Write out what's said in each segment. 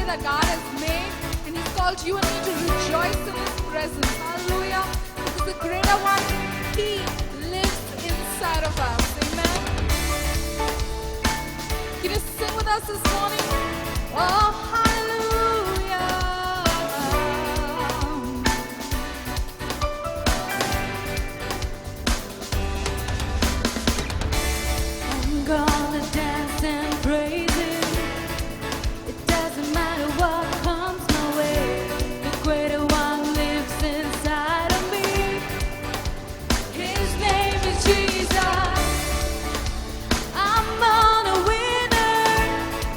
that God has made, and He's called you and me to rejoice in His presence. Hallelujah. Because the greater one, He lives inside of us. Amen. Can you sing with us this morning? Oh, hallelujah. I'm gonna dance and praise Him. It doesn't matter what comes my way. The greater one lives inside of me. His name is Jesus. I'm on a winner.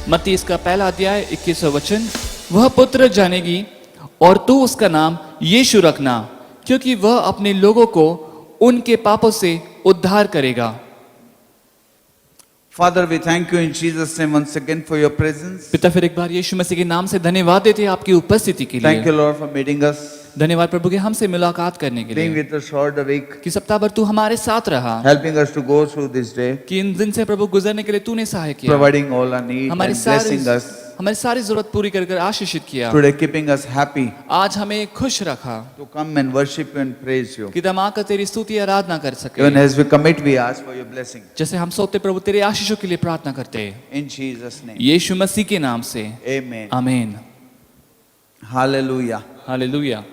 मत्ती इसका पहला अध्याय 21वां वचन, वह पुत्र जानेगी और तू उसका नाम यीशु रखना, क्योंकि वह अपने लोगों को उनके पापों से उद्धार करेगा। Father, we thank you in Jesus' name once again for your presence. पिता, फिर एक बार यीशु मसीह के नाम से धन्यवाद देते हैं आपकी उपस्थिति के Thank you, लिए। Lord, for meeting us, धन्यवाद प्रभु के हमसे मुलाकात करने के being लिए, with us throughout the week, कि सप्ताह भर तू हमारे साथ रहा, helping us to go through this day, कि इन दिन से प्रभु गुजरने के लिए तूने सहाय किया, providing all our needs हमारी and blessing सारी us, हमारी सारी जरूरत पूरी कर कर आशीषित किया, today keeping us happy आज हमें खुश रखा to come and worship you and praise you. कि हम आकर तेरी स्तुति आराधना कर सके। Even as we commit, we ask for your blessing. जैसे हम सोते प्रभु तेरे आशीषों के लिए प्रार्थना करते हैं, In Jesus' name. यीशु मसीह के नाम से, Amen. आमीन। Hallelujah. Hallelujah.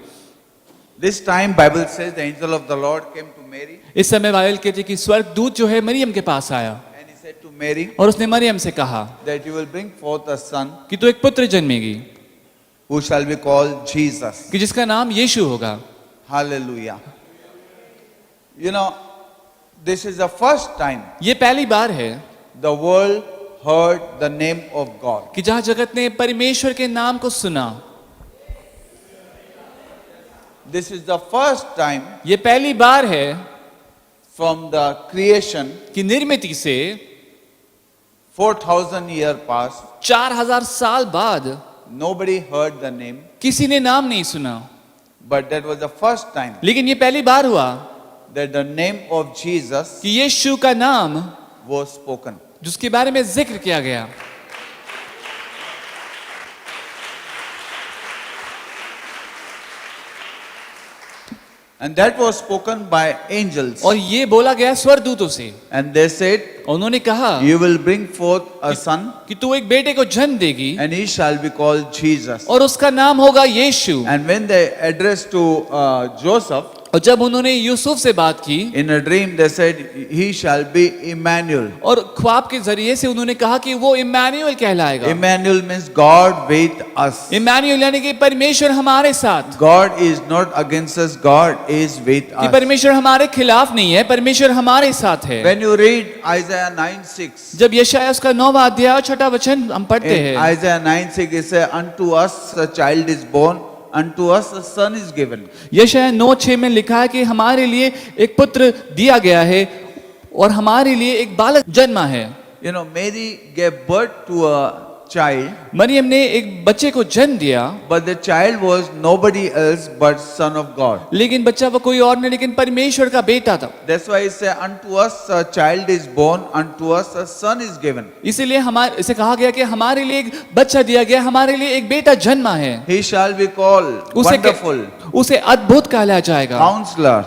This time Bible says the angel of the Lord came to Mary इस समय बाइबल कहती है कि स्वर्ग दूत जो है मरियम के पास आया and he said to Mary और उसने मरियम से कहा that you will bring forth a son कि तू एक पुत्र जन्मेगी who shall be called Jesus. कि जिसका नाम यीशु होगा। Hallelujah. You know, this is the first time ये पहली बार है the world heard the name of God. कि जहां जगत ने परमेश्वर के नाम को सुना। This is the first time ये पहली बार है from the creation, कि निर्मिति से 4,000 years past, 4000 साल बाद nobody heard the name, किसी ने नाम नहीं सुना, but that was the first time लेकिन ये पहली बार हुआ that the name of Jesus कि यीशु का नाम was spoken. जिसके बारे में जिक्र किया गया। And that was spoken by angels. और ये बोला गया स्वर्गदूतों से, And they said, उन्होंने कहा you will bring forth a son कि तू एक बेटे को जन्म देगी and he shall be called Jesus. और उसका नाम होगा यीशु। And when they addressed to Joseph, और जब उन्होंने यूसुफ से बात की in a dream they said, he shall be Emmanuel. और ख्वाब के जरिए से उन्होंने कहा कि वो इम्मानुएल कहलाएगा। Emmanuel means God with us. Emmanuel यानी कि परमेश्वर हमारे साथ, God is not against us, God is with कि us. परमेश्वर हमारे खिलाफ नहीं है, परमेश्वर हमारे साथ है। When you read Isaiah 9:6, जब यशायाह उसका 9वां अध्याय 6वां वचन हम पढ़ते in हैं, Isaiah 9:6 it says, unto us a child is born, unto us a son is given. यशायाह 9:6 में लिखा है कि हमारे लिए एक पुत्र दिया गया है और हमारे लिए एक बालक जन्मा है। You know, Mary gave birth to a child, Maryam ने एक बच्चे को जन्म दिया, but the child was nobody else but son of God. लेकिन बच्चा वो कोई और नहीं लेकिन परमेश्वर का बेटा था। That's why it says, unto us a child is born, unto us a son is given. इसीलिए हमारे इसे कहा गया कि हमारे लिए एक बच्चा दिया गया, हमारे लिए एक बेटा जन्मा है। He shall be called Wonderful, उसे अद्भुत कहलाया जाएगा, Counselor,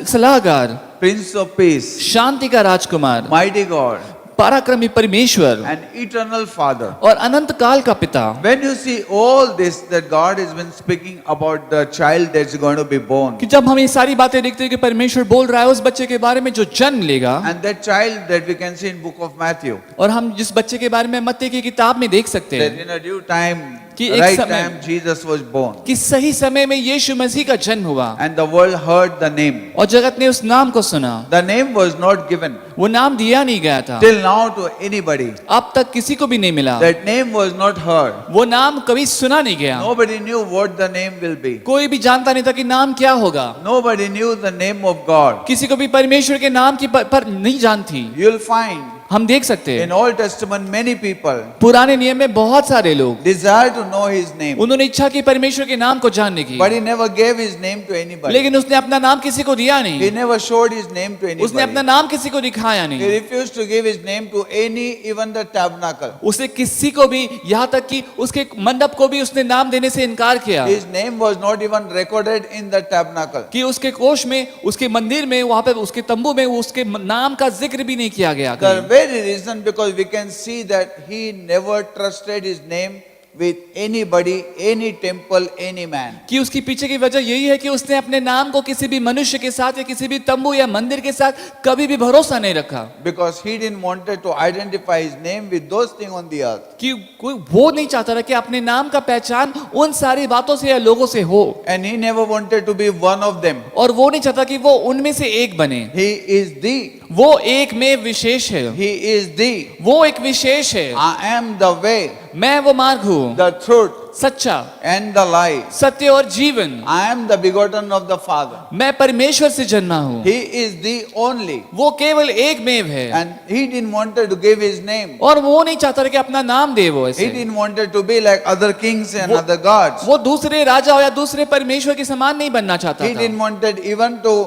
सलाहकार, Prince of Peace, शांति का राजकुमार, Mighty God, पराक्रमी परमेश्वर and Eternal Father. और अनंत काल का पिता। When you see all this that God has been speaking about the child that's going to be born, कि जब हम ये सारी बातें देखते हैं कि परमेश्वर बोल रहा है उस बच्चे के बारे में जो जन्म लेगा, and that child that we can see in book of Matthew, और हम जिस बच्चे के बारे में मत्ती की किताब में देख सकते that हैं in a due time, कि एक right समय- time Jesus was born, कि सही समय में यीशु मसीह का जन्म हुआ and the world heard the name. और जगत ने उस नाम को सुना। The name was not given वो नाम दिया नहीं गया था, till now to anybody. अब तक किसी को भी नहीं मिला। That name was not heard. वो नाम कभी सुना नहीं गया, Nobody knew what the name will be. कोई भी जानता नहीं था कि नाम क्या होगा। Nobody knew the name of God. किसी को भी परमेश्वर के नाम की पर नहीं जानती। You'll find हम देख सकते in हैं Old Testament many people पुराने नियम में बहुत सारे लोग desire to know His name, उन्होंने इच्छा की परमेश्वर के नाम को जानने की, but He never gave His name to anybody. लेकिन उसने अपना नाम किसी को दिया He नहीं, never showed His name to उसने अपना anybody. नाम किसी को दिखाया He नहीं, refused to give His name to any, even the tabernacle. उसे किसी को भी, यहाँ तक कि उसके मंडप को भी उसने नाम देने से इनकार किया His name was not even recorded in the tabernacle. कि उसके कोष में, उसके मंदिर में, वहां पे उसके तंबू में उसके नाम का जिक्र भी नहीं किया गया The कहीं। very reason, because we can see that He never trusted His name with anybody, any temple, any man. कि उसकी पीछे की वजह यही है कि उसने अपने नाम को किसी भी मनुष्य के साथ या किसी भी तंबू या मंदिर के साथ कभी भी भरोसा नहीं रखा। Because he didn't wanted to identify his name with those things on the earth. कि कोई वो नहीं चाहता था कि अपने नाम का पहचान उन सारी बातों से या लोगों से हो, And he never wanted to be one of them. और वो नहीं चाहता कि वो उनमें से एक बने। He is the, वो एक में विशेष है, he is the, वो एक विशेष है। I am the way, मैं वो मार्ग हूँ, the truth, सच्चा, and the life. सत्य और जीवन। I am the begotten of the Father. मैं परमेश्वर से जन्मा हूँ, He is the only. वो केवल एक मेव है। And he didn't wanted to give his name. और वो नहीं चाहता था कि अपना नाम दे वो He ऐसे। didn't wanted to be like other kings and वो- other gods. वो दूसरे राजा या दूसरे परमेश्वर के समान नहीं बनना चाहता He था। didn't wanted even to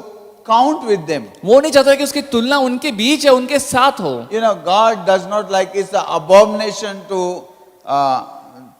count with them. वो नहीं चाहता कि उसकी तुलना उनके बीच या उनके साथ हो। You know, God does not like, it's an abomination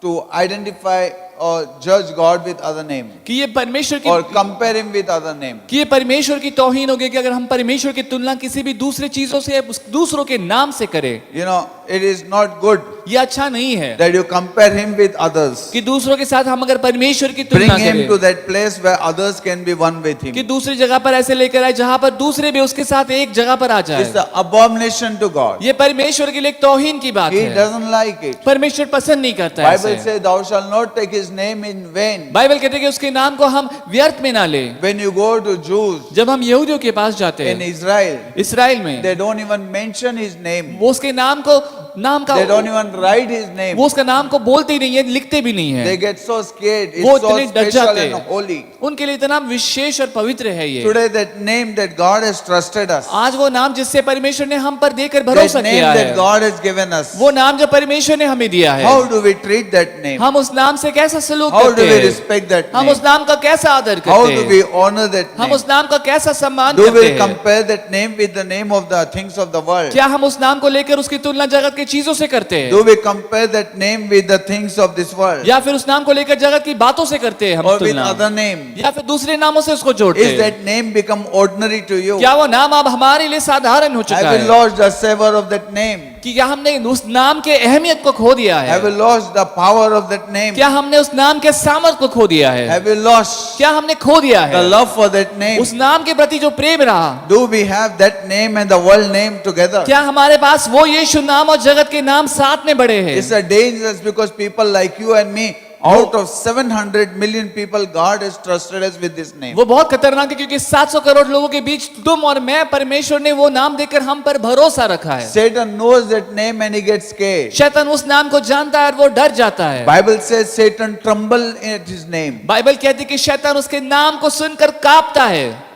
to identify or judge God with other name कि ये परमेश्वर की or compare him with other name. कि ये परमेश्वर की तौहीन होगी कि अगर हम परमेश्वर की तुलना किसी भी दूसरे चीजों से या दूसरों के नाम से करें। You know, it is not good ये अच्छा नहीं है that you compare him with others. कि दूसरों के साथ हम अगर परमेश्वर की Bring तुलना him to करें, that place where others can be one with कि him. दूसरी जगह पर ऐसे लेकर आए जहां पर दूसरे भी उसके साथ एक जगह पर आ It's जाए। an abomination to God. ये परमेश्वर के लिए एक तौहीन की बात He है। doesn't like it. परमेश्वर पसंद नहीं करता है Bible ऐसे। says, thou shalt not take his name in vain. Bible कहते हैं कि उसके नाम को हम व्यर्थ में ना ले। When you go to Jews जब हम यहूदियों के पास जाते in हैं Israel, इसराइल में, they don't even mention his name. वो उसके नाम को नाम का They don't even write his name. वो उसका नाम को बोलते ही नहीं है, लिखते भी नहीं They है। get so scared. वो It's so इतने डर special जाते and हैं। holy. उनके लिए इतना विशेष और पवित्र है ये। Today that name that God has trusted us, आज वो नाम जिससे परमेश्वर ने हम पर देकर that भरोसा name किया that है, God has given us, वो नाम जो परमेश्वर ने हमें दिया है, how do we treat that name? हम उस नाम से कैसा सलूक How do करते we हैं, respect that हम name? उस नाम का कैसा आदर How करते do हैं, we honor that हम name? उस नाम का कैसा सम्मान Do करते we हैं, compare that name with the name of the things of the world? क्या हम उस नाम को लेकर उसकी तुलना जगत की चीजों से करते हैं, Do we compare that name with the things of this world? या फिर उस नाम को लेकर जगत की बातों से करते हैं हम Or with तुलना, other name? या फिर दूसरे नामों से उसको जोड़ते Is हैं? that name become ordinary to you? क्या वो नाम अब हमारे लिए साधारण हो चुका Have we है lost the savor of that name? कि क्या हमने उस नाम के अहमियत को खो दिया है? Have we lost the power of that name? क्या हमने उस नाम के सामर्थ को खो दिया है? Have we lost क्या हमने खो दिया the है love for that name? उस नाम के प्रति जो प्रेम रहा? Do we have that name and the world name together? क्या हमारे पास वो यीशु नाम और जगत के नाम साथ में बड़े हैं? It's a dangerous because people like you and me, out of 700 million people, God has trusted us with this name. वो बहुत खतरनाक है क्योंकि 700 करोड़ लोगों के बीच तुम और मैं, परमेश्वर ने वो नाम देकर हम पर भरोसा रखा है। Satan knows that name and he gets scared. शैतान उस नाम को जानता है और वो डर जाता है। Bible says Satan trembled at his name. Bible कहती है कि शैतान उसके नाम को सुनकर कांपता है।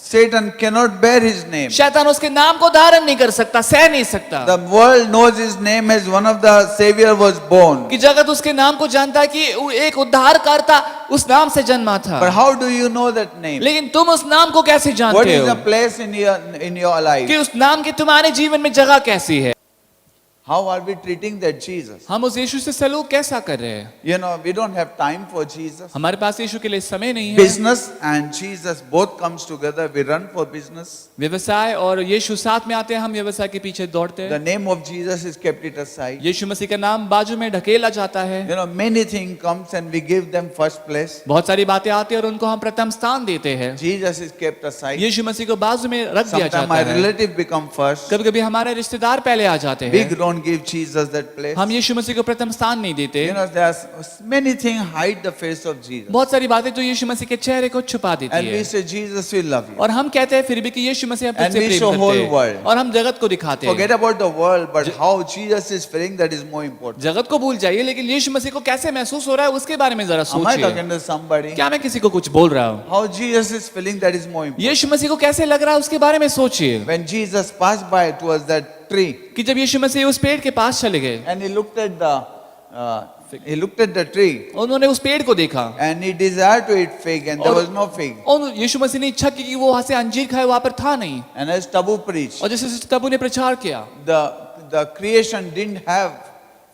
Satan cannot bear his name. शैतान उसके नाम को धारण नहीं कर सकता, सह नहीं सकता। The world knows his name as one of the Savior was born. कि जगत उसके नाम को जानता है कि एक उद्धारकर्ता उस नाम से जन्मा था। But how do you know that name? लेकिन तुम उस नाम को कैसे What जानते is हो? the place in your life? कि उस नाम की तुम्हारे जीवन में जगह कैसी है? How are we treating that Jesus? हम उस यीशु से सलूक कैसा कर रहे हैं? You know, we don't have time for Jesus. हमारे पास यीशु के लिए समय नहीं है। Business and Jesus both comes together. We run for business. व्यवसाय और यीशु साथ में आते हैं, हम व्यवसाय के पीछे दौड़ते The हैं। name of Jesus is kept it aside. यीशु मसीह का नाम बाजू में ढकेला जाता है। You know, many things comes and we give them first place. बहुत सारी बातें आती हैं और उनको हम प्रथम स्थान देते हैं। Jesus is kept aside. यीशु मसीह को बाजू में रख दिया Sometimes जाता my है। relative become first. कभी-कभी हमारे रिश्तेदार पहले आ जाते We हैं। don't give Jesus that place. हम यीशु मसीह को प्रथम स्थान नहीं देते। You know, there's many things hide the face of Jesus. बहुत सारी बातें जो यीशु मसीह के चेहरे को छुपा देती And we है। say, Jesus, we love you. और हम कहते हैं फिर भी कि यीशु मसीह हम And तुझसे we प्रेम show करते whole हैं। world. और हम जगत को दिखाते Forget हैं। about the world, but how Jesus is feeling, that is more important. जगत को भूल जाइए, लेकिन यीशु मसीह को कैसे महसूस हो रहा है उसके बारे में जरा Am I सोचिए। talking to somebody? क्या मैं किसी को कुछ बोल रहा हूँ? How Jesus is feeling, that is more important. यीशु मसीह को कैसे लग रहा है उसके बारे में सोचिए। When Jesus passed by towards that tree कि जब यीशु मसीह उस पेड़ के पास चले गए, and he looked at the tree उन्होंने उस पेड़ को देखा and he desired to eat fig and there और- was no fig. और यीशु मसीह ने इच्छा की कि वो वहां से अंजीर खाए, वहां पर था नहीं। And as Tabu preached, और जैसे तबू ने प्रचार किया, the creation didn't have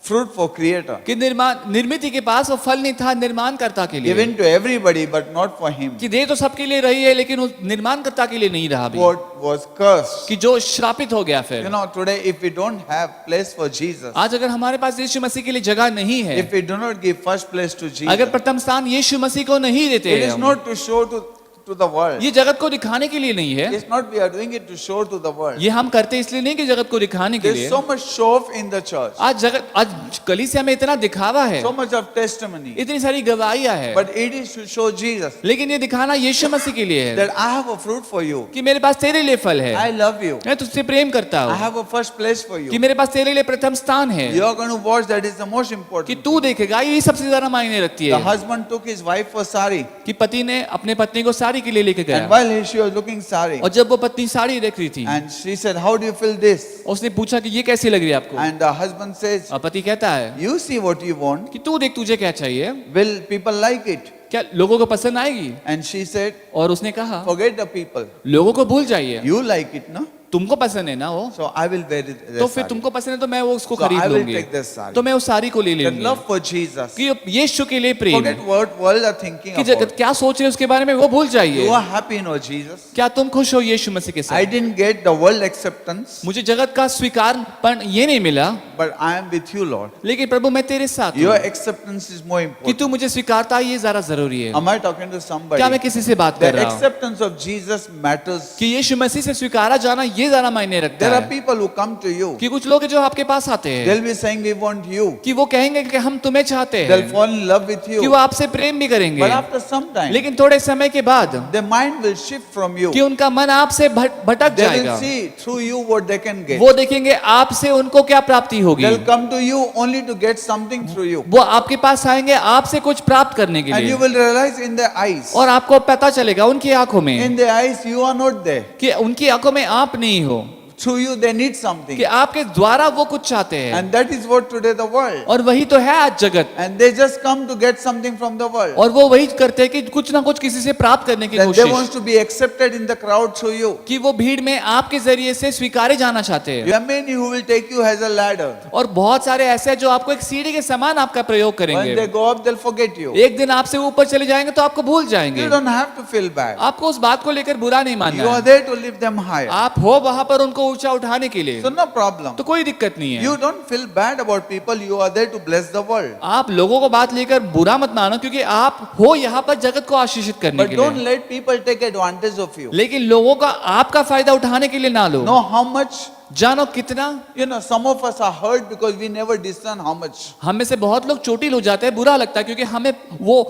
fruit for creator. कि निर्मित के पास वो फल नहीं था निर्माणकर्ता के लिए, Given to everybody, but not for him. कि दे तो सबके लिए रही है लेकिन उस निर्माणकर्ता के लिए नहीं रहा अभी, What was cursed. कि जो श्रापित हो गया You फिर। know, today if we don't have place for Jesus, आज अगर हमारे पास यीशु मसीह के लिए जगह नहीं है, if we do not give first place to Jesus, अगर प्रथम स्थान यीशु मसीह को नहीं देते it is हम, not to show to the world. ये जगत को दिखाने के लिए नहीं है, It's not we are doing it to show to the world. ये हम करते इसलिए नहीं कि जगत को दिखाने के There's लिए। so much show off in the church, आज कलीसिया में इतना दिखावा है, so much of testimony, इतनी सारी गवाहियां है, but it is to show Jesus लेकिन ये दिखाना यीशु मसीह के लिए है that I have a fruit for you. कि मेरे पास तेरे लिए फल है, I love you. मैं तुझसे प्रेम करता I हूँ, have a first place for कि you. मेरे पास तेरे लिए प्रथम स्थान है, You are going to watch, that is the most कि important. तू देखेगा ये सबसे ज्यादा मायने रखती The है, husband took his wife for sari, कि पति ने अपने पत्नी को साड़ी के लिए लेके and गया, while she was looking sari, और जब वो पत्नी साड़ी देख रही थी, and she said, "How do you feel this?" उसने पूछा कि ये कैसी लग रही है आपको, And the husband says, और पति कहता है "You see what you want. कि तू देख तुझे क्या चाहिए, Will people like it?" क्या लोगों को पसंद आएगी, And she said, और उसने कहा "Forget the people. लोगों को भूल जाइए, You like it, no? तुमको पसंद है ना वो, So I will wear it." तो फिर तुमको पसंद है तो मैं वो उसको So I खरीद will लूंगी, take this saree. तो मैं उस साड़ी को ले That लूंगी, love for Jesus. कि यीशु के लिए प्रेम, Forget what world are thinking कि जगत about. क्या सोच रहे हैं उसके बारे में वो भूल जाइए, You are happy in Jesus. क्या तुम खुश हो यीशु मसीह के I साथ। didn't get the world acceptance, मुझे जगत का स्वीकारपन ये नहीं मिला, but I am with you, Lord. लेकिन प्रभु मैं तेरे साथ Your हूँ, acceptance is more कि important. तू मुझे स्वीकारता है ये ज्यादा जरूरी है। Am I talking to somebody? क्या मैं किसी से बात The कर रहा हूँ acceptance of Jesus matters. कि यीशु मसीह से स्वीकारा जाना ये ज्यादा मायने रखता There are है, people who come to you. कि कुछ लोग हैं जो आपके पास आते हैं They'll be saying, "We want you." कि वो कहेंगे कि हम तुम्हें चाहते They'll हैं, fall in love with कि you. वो आपसे प्रेम भी करेंगे, But after some time, लेकिन थोड़े समय के बाद their mind will shift from you. कि उनका मन आपसे भटक They will जाएगा, see through you what they can get. वो देखेंगे आपसे उनको क्या प्राप्ति होगी, They'll come to you only to get something through you. वो आपके पास आएंगे आपसे कुछ प्राप्त करने के And you लिए, will realize in their eyes, और आपको पता चलेगा उनकी आंखों में in their eyes, you are not there. कि उनकी आंखों में आप नहीं हो, Through you, they need कि something. आपके द्वारा वो कुछ चाहते हैं, And that is what today the world. और वही तो है आज जगत, And they just come to get something from the world. और वो वही करते हैं कि कुछ ना कुछ किसी से प्राप्त करने की Then they want कोशिश, to be accepted in the crowd through you. कि वो भीड़ में आपके जरिए से स्वीकारे जाना चाहते हैं, There are many who will take you as a ladder. और बहुत सारे ऐसे हैं जो आपको एक सीढ़ी के समान आपका प्रयोग When they करेंगे, go up, they'll forget you. एक दिन आपसे ऊपर चले जाएंगे तो आपको भूल जाएंगे, You don't have to feel bad. आपको उस बात को लेकर बुरा नहीं You मानना are है, there to lift them higher. आप हो वहां पर उनको ऊंचा उठाने के लिए, So no problem. तो कोई दिक्कत नहीं है। You don't feel bad about people. You are there to bless the world. आप लोगों को बात लेकर बुरा मत मानो, क्योंकि आप हो यहाँ पर जगत को आशीषित करने But के don't लिए, let people take advantage of you. लेकिन लोगों का आपका फायदा उठाने के लिए ना लो। Know how much? जानो कितना, You know, some of us are hurt because we never discern how much. हम में से बहुत लोग चोटिल हो जाते हैं, बुरा लगता है, क्योंकि हमें वो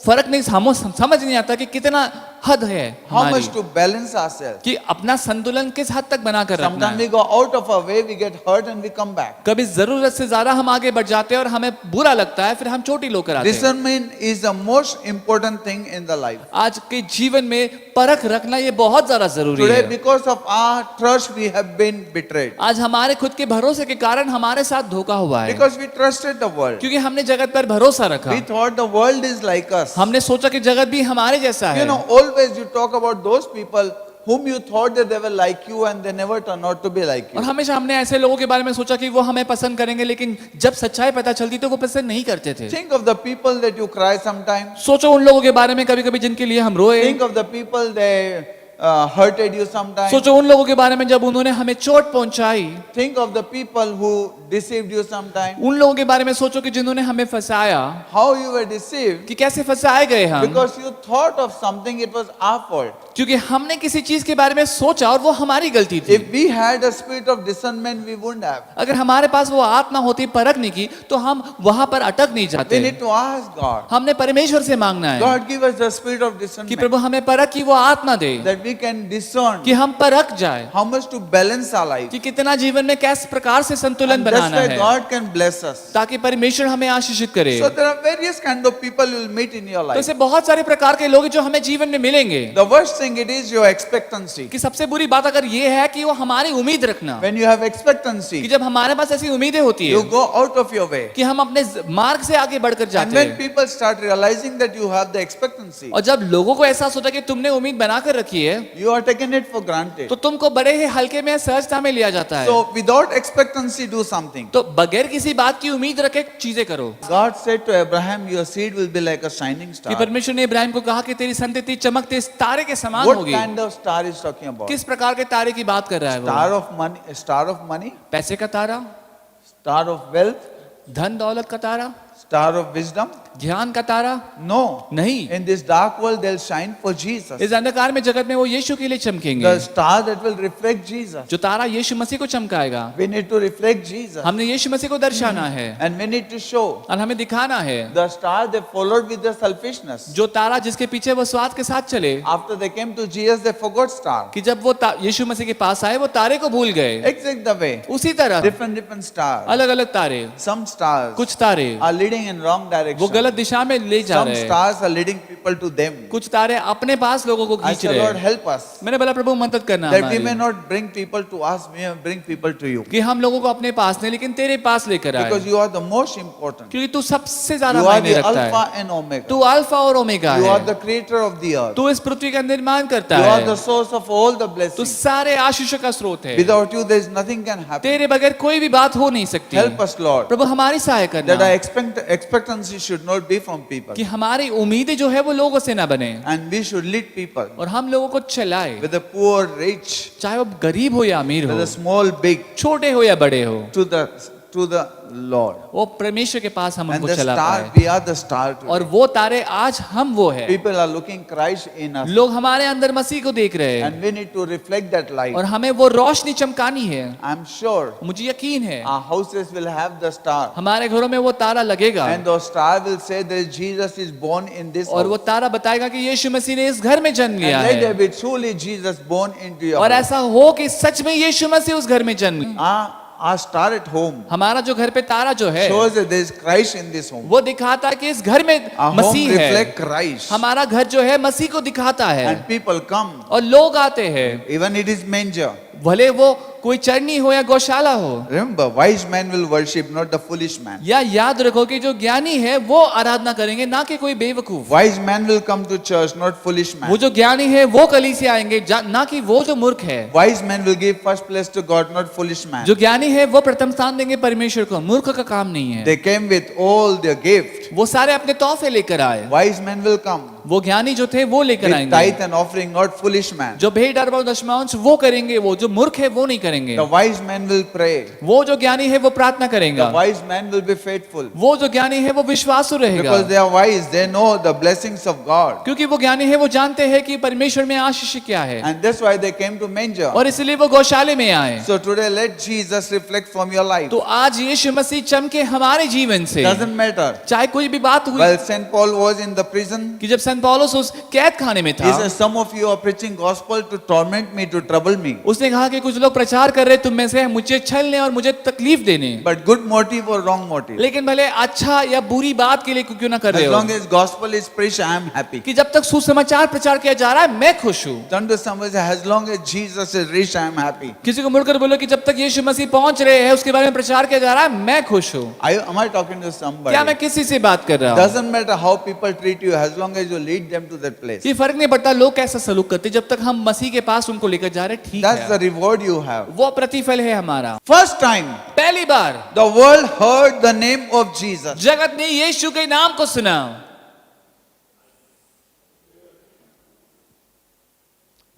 फर्क नहीं समझ नहीं आता कि कितना हद है How हमारी, much to balance ourselves. कि अपना संतुलन किस हद तक बनाकर रखना Sometimes we है। go out of our way, we get hurt and we come back. कभी जरूरत से ज्यादा हम आगे बढ़ जाते हैं और हमें बुरा लगता है, फिर हम चोटिल होकर आते हैं। Discernment is the most important thing in the life. आज के जीवन में परख रखना ये बहुत ज्यादा जरूरी Today, है। because of our trust, we have been betrayed. आज हमारे खुद के भरोसे के कारण हमारे साथ धोखा हुआ है, Because we trusted the world. क्योंकि हमने जगत पर भरोसा रखा, We thought the world is like us. हमने सोचा कि जगत भी हमारे जैसा You है। know, always you talk about those people whom you thought that they were like you and they never turn out to be like और you. हमेशा हमने ऐसे लोगों के बारे में सोचा कि वो हमें पसंद करेंगे, लेकिन जब सच्चाई पता चलती तो वो पसंद नहीं करते थे। Think of the people that you cry sometimes. सोचो उन लोगों के बारे में कभी कभी जिनके लिए हम रोए, Think of the people they hurted you sometimes. सोचो उन लोगों के बारे में जब उन्होंने हमें चोट पहुंचाई, Think of the people who deceived you sometimes. उन लोगों के बारे में सोचो कि जिन्होंने हमें फंसाया, How you were deceived कि कैसे फंसाए गए हम, because you thought of something, it was our fault. क्योंकि हमने किसी चीज के बारे में सोचा और वो हमारी गलती थी। If we had a spirit of discernment, we wouldn't have. अगर हमारे पास वो आत्मा होती परखने की, तो हम वहां पर अटक नहीं We जाते। need to ask God. हमने परमेश्वर से मांगना है God, give us the spirit of कि discernment प्रभु हमें परख की वो आत्मा दे, that we can discern कि हम परख जाए how much to balance our life. कि कितना जीवन में किस प्रकार से संतुलन And that's बनाना why है, God can bless us. ताकि परमेश्वर हमें आशीषित करे। So there are various kind of people you will meet in your तो life. ऐसे बहुत सारे प्रकार के लोग हैं जो हमें जीवन में मिलेंगे। The worst thing it is your expectancy. कि सबसे बुरी बात अगर ये है कि वो हमारी उम्मीद रखना, When you have कि expectancy, जब हमारे पास ऐसी उम्मीदें होती you है go out of your way. कि हम अपने मार्ग से आगे बढ़कर And जाते when हैं, people start realizing that you have the expectancy, और जब लोगों को एहसास होता है कि तुमने उम्मीद बनाकर रखी है, है you are taking it for granted. तो तुमको बड़े ही हल्के में सहजता में लिया जाता है। So without expectancy, do something. तो बगैर किसी बात की उम्मीद रखे चीजें करो। God said to Abraham, your seed will be like a shining कि star. परमेश्वर ने इब्राहिम को कहा कि तेरी संतति चमकते तारे के समान What होगी। kind of star is talking about? किस प्रकार के तारे की बात कर रहा है वो? Star of money, a star of money, पैसे का तारा, star of wealth, धन दौलत का तारा, star of wisdom? ज्ञान का तारा? No. नहीं। In this dark world, they'll shine for Jesus. इस अंधकार में जगत में वो यीशु के लिए चमकेंगे। The star that will reflect Jesus. जो तारा यीशु मसीह को चमकाएगा। We need to reflect Jesus. हमने यीशु मसीह को दर्शाना है And we need to show. और हमें दिखाना है। The star they followed with the selfishness. जो तारा जिसके पीछे वो स्वार्थ के साथ चले, After they came to Jesus, they forgot star. कि जब वो यीशु मसीह के पास आए वो तारे को भूल गए। Exact the way. उसी तरह Different stars. अलग अलग तारे, Some stars कुछ तारे are leading in wrong वो direction. गलत दिशा में ले जा Some रहे हैं, stars are leading people to them. कुछ तारे अपने पास लोगों को I खींच say, रहे Lord, हैं। help us मैंने बोला प्रभु मदद करना that we हमारी, may not bring people to us, we may bring people to you. कि हम लोगों को अपने पास नहीं लेकिन तेरे पास लेकर आए, Because you are the most important. क्योंकि तू सबसे ज्यादा You are मायने the रखता Alpha है। and Omega. तू अल्फा और ओमेगा You are है। the creator of the earth. तू इस पृथ्वी का निर्माण करता You are the है। source of all the तू blessings. सारे आशीषों का स्रोत है। Without you, there is nothing can happen. तेरे बगैर कोई भी बात हो नहीं सकती। Help us, Lord, प्रभु हमारी सहाय that करना, our expectancy should not be from people. कि हमारी उम्मीदें जो है वो लोगों से ना बने And we should lead people, और हम लोगों को चलाए, whether poor, rich, चाहे वो गरीब हो या अमीर हो, whether small, big, छोटे हो या बड़े हो, to the Lord. वो परमेश्वर के पास हम And उनको the चला star, पाए। we are the star और today. वो तारे आज हम वो है। People are looking Christ in us. लोग हमारे अंदर मसीह को देख रहे हैं And we need to reflect that light. और हमें वो रोशनी चमकानी है। I'm sure मुझे यकीन है our houses will have the star. हमारे घरों में वो तारा लगेगा And the star will say that Jesus is born in this और वो house. तारा बताएगा कि यीशु मसीह ने इस घर में जन्म लिया And let there है be truly Jesus born into your और house. ऐसा हो कि सच में यीशु मसीह उस घर में जन्म लिया। Our star at home हमारा जो घर पे तारा जो है shows that there is Christ in this home. वो दिखाता है कि इस घर में Our home मसीह है। reflect Christ. हमारा घर जो है मसीह को दिखाता है And people come. और लोग आते हैं, Even it is manger. भले वो कोई चरनी हो या गौशाला हो। Remember, wise man will worship, not the foolish man. या याद रखो कि जो ज्ञानी है वो आराधना करेंगे, ना कि कोई बेवकूफ। Wise man will come to church, not foolish वो man. जो ज्ञानी है वो कलीसिया आएंगे, ना कि वो जो मूर्ख है। Wise man will give first place to God, not foolish man. जो ज्ञानी है वो प्रथम स्थान देंगे परमेश्वर को, मूर्ख का काम नहीं है। They came with all their gift. वो सारे अपने तोहफे लेकर आए। Wise men will come वो ज्ञानी जो थे वो लेकर with आएंगे। tithe and offering, not foolish man. जो भेंट अर्पण और दशमांश वो करेंगे, वो जो मूर्ख है वो नहीं करेंगे। The wise man will pray. वो जो ज्ञानी है वो प्रार्थना करेगा। The wise man will be faithful. वो जो ज्ञानी है वो विश्वासु रहेगा, Because they are wise, they know the blessings of God. क्योंकि वो ज्ञानी है वो जानते हैं कि परमेश्वर में आशीष क्या है And that's why they came to manger. और इसलिए वो गौशाले में आए। So today let Jesus reflect from your life. तो आज यीशु मसीह चमके हमारे जीवन से, Doesn't matter. चाहे कोई भी बात हुई। While St. Paul was in the prison, कि जब संत पौलुस उस कैद खाने में he था, says, some of you are preaching gospel to torment me, to trouble me. उसने कहा कि कुछ लोग प्रचार कर रहे तुम में से मुझे छलने और मुझे तकलीफ देने, But good motive or wrong motive. लेकिन भले अच्छा या बुरी बात के लिए क्यों ना कर रहे As हो, long as gospel is preached, I am happy. कि जब तक सुसमाचार प्रचार किया जा रहा है मैं खुश हूँ। Turn to somebody and say, as long as Jesus is rich, I am happy. किसी को मुड़कर बोलो कि जब तक यीशु मसीह पहुंच रहे हैं उसके बारे में प्रचार किया जा रहा है मैं खुश हूँ। Am I talking to somebody? क्या मैं किसी से बात कर रहा हूँ? Doesn't matter how people treat you, as long as you lead them to that place. ये फर्क नहीं पड़ता लोग कैसा सलूक करते, जब तक हम मसीह के पास उनको लेकर जा रहे हैं, ठीक That's the है, reward you have. वो प्रतिफल है हमारा। First time, पहली बार the world heard the name of Jesus. जगत ने यीशु के नाम को सुना।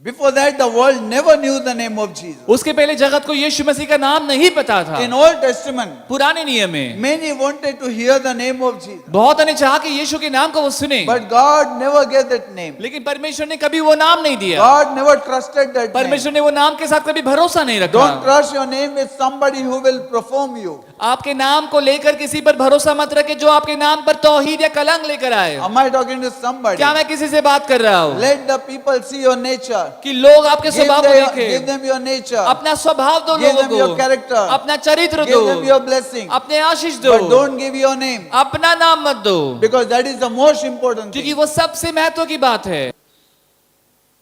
Before that, the world never knew the name of Jesus. उसके पहले जगत को यीशु मसीह का नाम नहीं पता था। In Old Testament, पुराने नियम में many wanted to hear the name of Jesus. बहुत ने चाहा कि यीशु के नाम को वो सुने, But God never gave that name. लेकिन परमेश्वर ने कभी वो नाम नहीं दिया। God never trusted that name. परमेश्वर ने वो नाम के साथ कभी भरोसा नहीं Don't रखा। trust your name with somebody who will perform you. आपके नाम को लेकर किसी पर भरोसा मत रखे जो आपके नाम पर तौहीद या कलंक लेकर आए। Am I talking to somebody? क्या मैं किसी से बात कर रहा हूँ? Let the people see your nature. कि लोग आपके Give स्वभाव को देखें, them your nature. अपना स्वभाव दो Give लोगों them your को, character. अपना चरित्र Give them your दो, blessing. अपने आशीष दो, But don't give your name. अपना नाम मत दो, Because that is the most important क्योंकि thing. वो सबसे महत्व की बात है।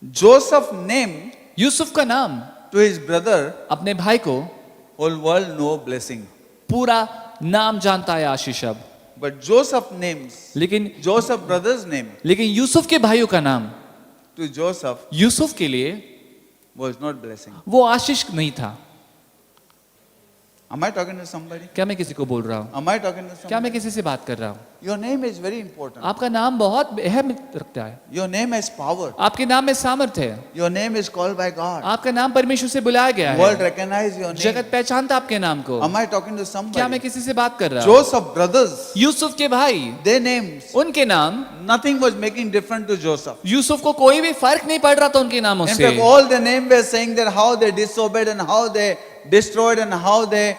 Joseph name यूसुफ का नाम to his brother, अपने भाई को whole world know blessing. पूरा नाम जानता है आशीष अब, But Joseph names, लेकिन Joseph brother's name, यूसुफ के भाइयों का नाम to Joseph यूसुफ के लिए was not blessing. वो आशीष नहीं था। Am I talking to somebody? क्या मैं किसी को बोल रहा हूँ? Am I talking to क्या somebody? मैं किसी से बात कर रहा हूँ? Your name is very important. आपका नाम बहुत अहम रखता है। Your name has power. आपके नाम में सामर्थ्य है। Your name is called by God. आपका नाम परमेश्वर से बुलाया गया World है। recognize your name. जगत पहचानता आपके नाम को। Am I talking to क्या मैं somebody? किसी से बात कर रहा हूँ? Joseph brothers, यूसुफ के भाई, their names, उनके नाम, nothing was making difference to Joseph. Yusuf को कोई भी फर्क नहीं पड़ रहा था उनके नामों In से। fact, all the name were saying that how they disobeyed and how they destroyed and how they